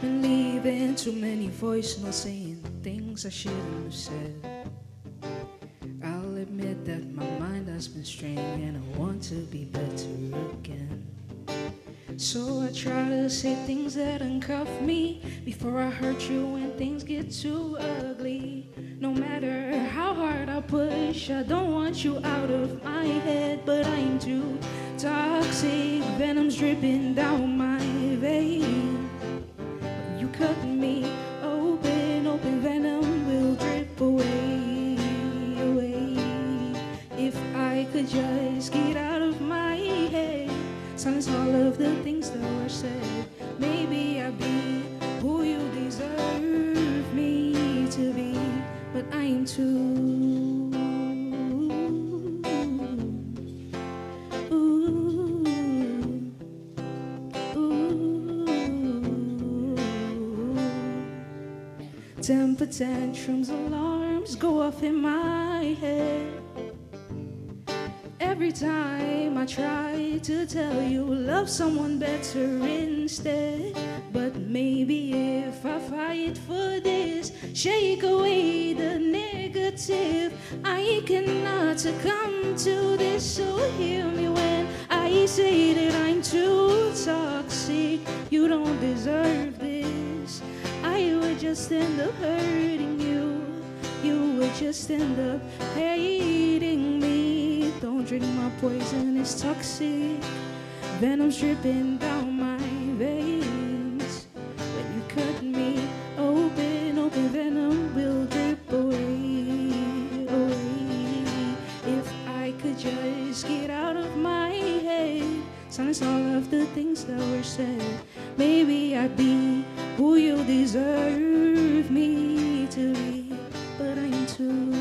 been leaving too many voice notes saying things I shouldn't have said. I'll admit that my mind has been straying and I want to be better again. So I try to say things that uncuff me before I hurt you when things get too ugly. No matter how hard I push, I don't want you out of my head, but I'm too toxic. Venom's dripping down my vein. You cut me open, open venom will drip away, away. If I could just get out of my head, silence all of the things that were said, maybe I'd be who you deserve me to be, but I am too. Temper tantrums, alarms go off in my head every time I try to tell you love someone better instead. But maybe if I fight for this, shake away the negative, I cannot succumb to this. So hear me when I say that I'm too toxic. You don't deserve this. I would just end up hurting you. You would just end up hating me. Don't drink my poison, it's toxic. Venom's dripping down my veins. When you cut me open, open venom will drip away, away. If I could just get out of my head, silence all of the things that were said, maybe I'd be who you deserve me to be, but I'm too.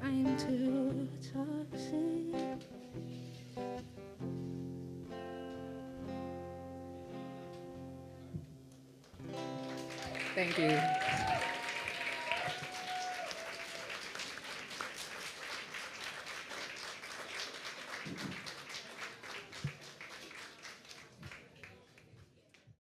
I'm too toxic. Thank you.